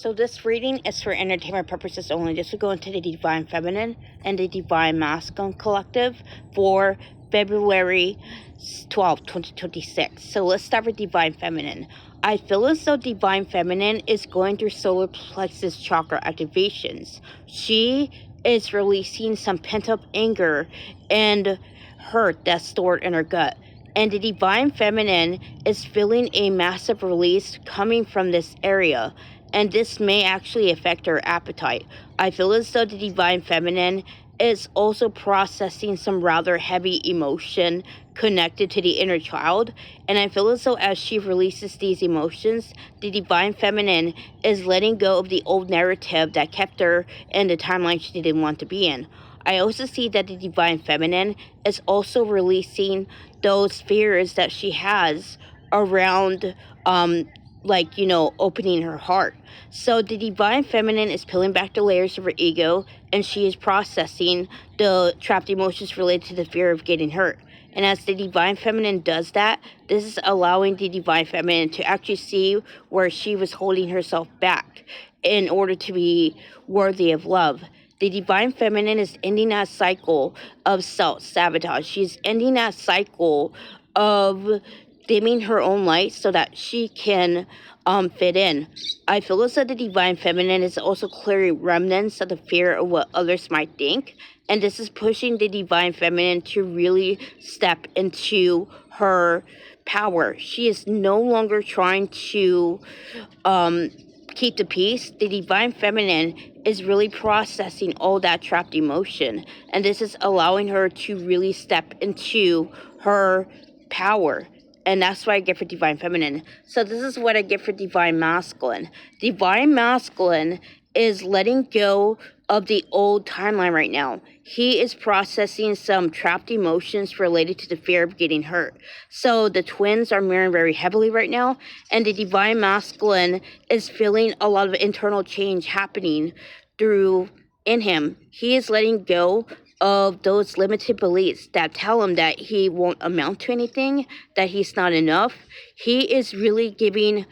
So this reading is for entertainment purposes only. This will go into the Divine Feminine and the Divine Masculine Collective for February 12, 2026. So let's start with Divine Feminine. I feel as though Divine Feminine is going through solar plexus chakra activations. She is releasing some pent-up anger and hurt that's stored in her gut. And the Divine Feminine is feeling a massive release coming from this area. And this may actually affect her appetite. I feel as though the Divine Feminine is also processing some rather heavy emotion connected to the inner child. And I feel as though as she releases these emotions, the Divine Feminine is letting go of the old narrative that kept her in the timeline she didn't want to be in. I also see that the Divine Feminine is also releasing those fears that she has around opening her heart. So the Divine Feminine is peeling back the layers of her ego, and she is processing the trapped emotions related to the fear of getting hurt. And as the Divine Feminine does that, this is allowing the Divine Feminine to actually see where she was holding herself back in order to be worthy of love. The Divine Feminine is ending that cycle of self-sabotage. She's ending that cycle of dimming her own light so that she can fit in. I feel as though the Divine Feminine is also clearing remnants of the fear of what others might think. And this is pushing the Divine Feminine to really step into her power. She is no longer trying to keep the peace. The Divine Feminine is really processing all that trapped emotion. And this is allowing her to really step into her power. And that's what I get for Divine Feminine. So this is what I get for Divine Masculine. Divine Masculine is letting go of the old timeline right now. He is processing some trapped emotions related to the fear of getting hurt. So the twins are mirroring very heavily right now, and the Divine Masculine is feeling a lot of internal change happening in him. He is letting go of those limited beliefs that tell him that he won't amount to anything, that he's not enough. He is really giving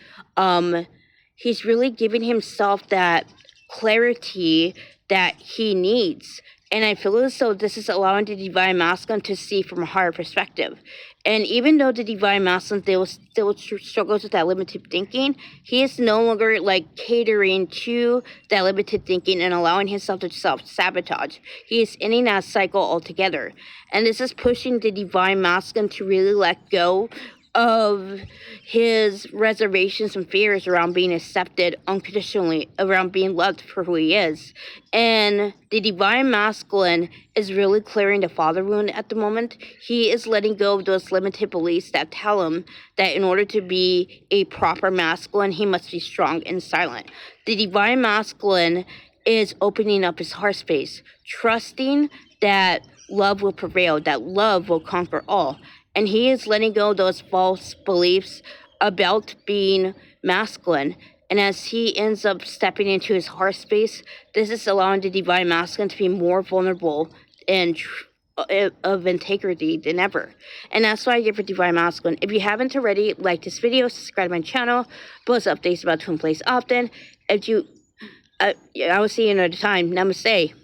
himself that clarity that he needs. And I feel as though this is allowing the Divine Masculine to see from a higher perspective. And even though the Divine Masculine still struggles with that limited thinking, he is no longer catering to that limited thinking and allowing himself to self-sabotage. He is ending that cycle altogether. And this is pushing the Divine Masculine to really let go of his reservations and fears around being accepted unconditionally, around being loved for who he is. And the Divine Masculine is really clearing the father wound at the moment. He is letting go of those limited beliefs that tell him that in order to be a proper masculine, he must be strong and silent. The Divine Masculine is opening up his heart space, trusting that love will prevail, that love will conquer all. And he is letting go of those false beliefs about being masculine. And as he ends up stepping into his heart space, this is allowing the Divine Masculine to be more vulnerable and of integrity than ever. And that's what I give for Divine Masculine. If you haven't already, like this video, subscribe to my channel, post updates about Twin Plays often. I will see you another time. Namaste.